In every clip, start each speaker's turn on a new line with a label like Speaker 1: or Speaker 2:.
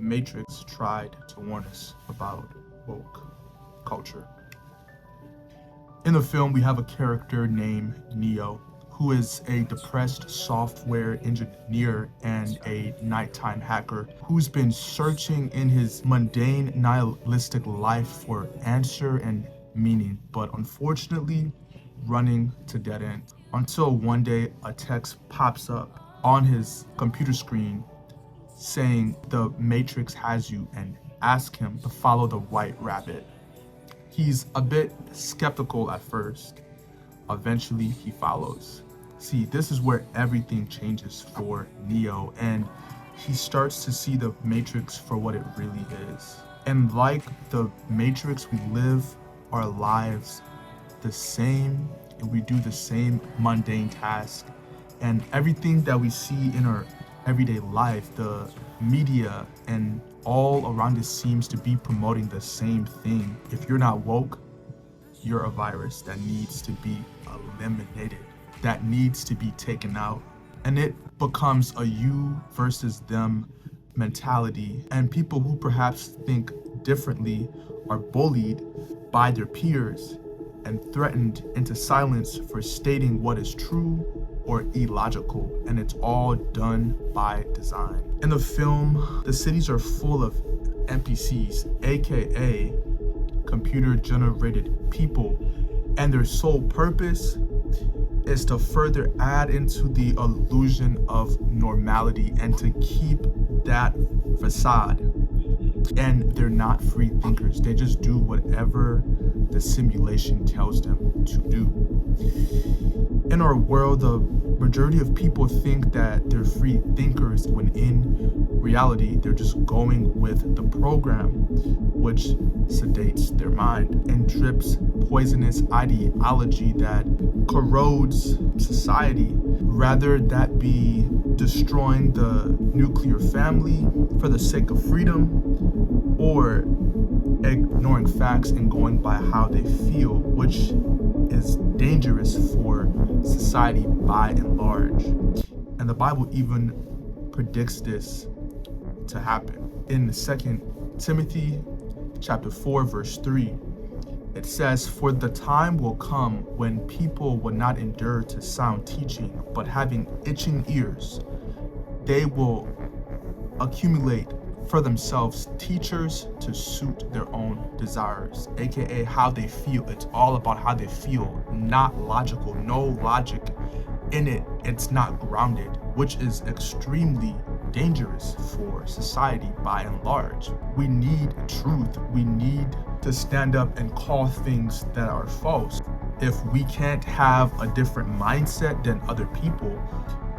Speaker 1: The Matrix tried to warn us about woke culture. In the film, we have a character named Neo, who is a depressed software engineer and a nighttime hacker who's been searching in his mundane, nihilistic life for answer and meaning, but unfortunately running to dead ends. Until one day a text pops up on his computer screen saying the Matrix has you and ask him to follow the white rabbit. He's a bit skeptical at first. Eventually he follows. See, this is where everything changes for Neo, and he starts to see the Matrix for what it really is. And like the Matrix, we live our lives the same, and we do the same mundane task. And everything that we see in our everyday life, the media and all around us seems to be promoting the same thing. If you're not woke, you're a virus that needs to be eliminated, that needs to be taken out. And it becomes a you versus them mentality. And people who perhaps think differently are bullied by their peers and threatened into silence for stating what is true or illogical, and it's all done by design. In the film, the cities are full of NPCs, aka computer-generated people, and their sole purpose is to further add into the illusion of normality and to keep that facade. And they're not free thinkers. They just do whatever the simulation tells them to do. In our world, the majority of people think that they're free thinkers when in reality, they're just going with the program, which sedates their mind and drips poisonous ideology that corrodes society. Rather that be destroying the nuclear family for the sake of freedom, or ignoring facts and going by how they feel, which is dangerous for society by and large. And the Bible even predicts this to happen. In 2 Timothy chapter 4, verse 3, it says, "For the time will come when people will not endure to sound teaching, but having itching ears, they will accumulate for themselves teachers to suit their own desires," aka how they feel. It's all about how they feel, not logical, no logic in it. It's not grounded, which is extremely dangerous for society by and large. We need truth. We need to stand up and call things that are false. If we can't have a different mindset than other people,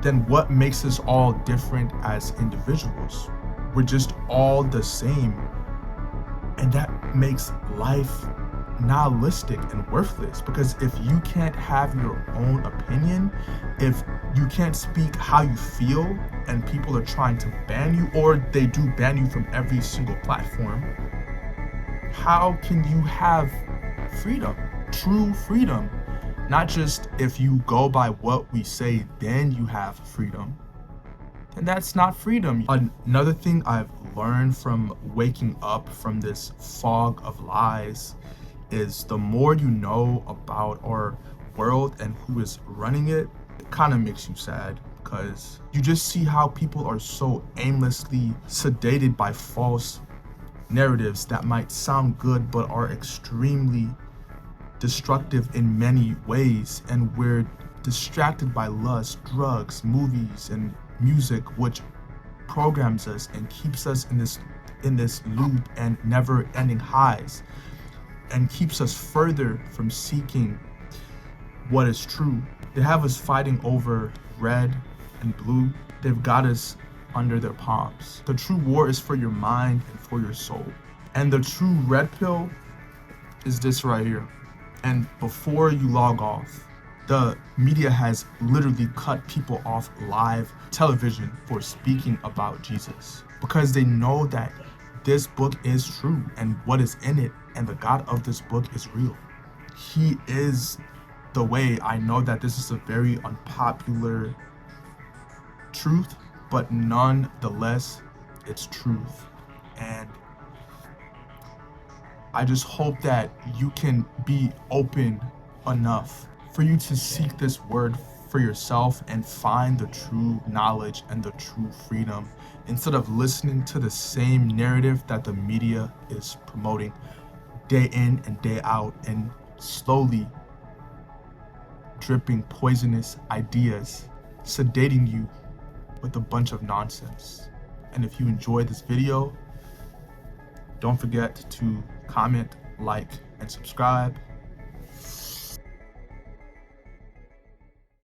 Speaker 1: then what makes us all different as individuals? We're just all the same. And that makes life nihilistic and worthless, because if you can't have your own opinion, if you can't speak how you feel, and people are trying to ban you, or they do ban you from every single platform, how can you have freedom, true freedom? Not just if you go by what we say, then you have freedom. And that's not freedom. Another thing I've learned from waking up from this fog of lies is the more you know about our world and who is running it, it kind of makes you sad, because you just see how people are so aimlessly sedated by false narratives that might sound good but are extremely destructive in many ways. And we're distracted by lust, drugs, movies, and music, which programs us and keeps us in this loop and never-ending highs, and keeps us further from seeking what is true. They have us fighting over red and blue. They've got us under their palms. The true war is for your mind and for your soul. And the true red pill is this right here. And before you log off, the media has literally cut people off live television for speaking about Jesus, because they know that this book is true and what is in it, and the God of this book is real. He is the way. I know that this is a very unpopular truth, but nonetheless, it's truth. And I just hope that you can be open enough for you to seek this word for yourself and find the true knowledge and the true freedom instead of listening to the same narrative that the media is promoting day in and day out and slowly dripping poisonous ideas, sedating you with a bunch of nonsense. And if you enjoyed this video, don't forget to comment, like, and subscribe.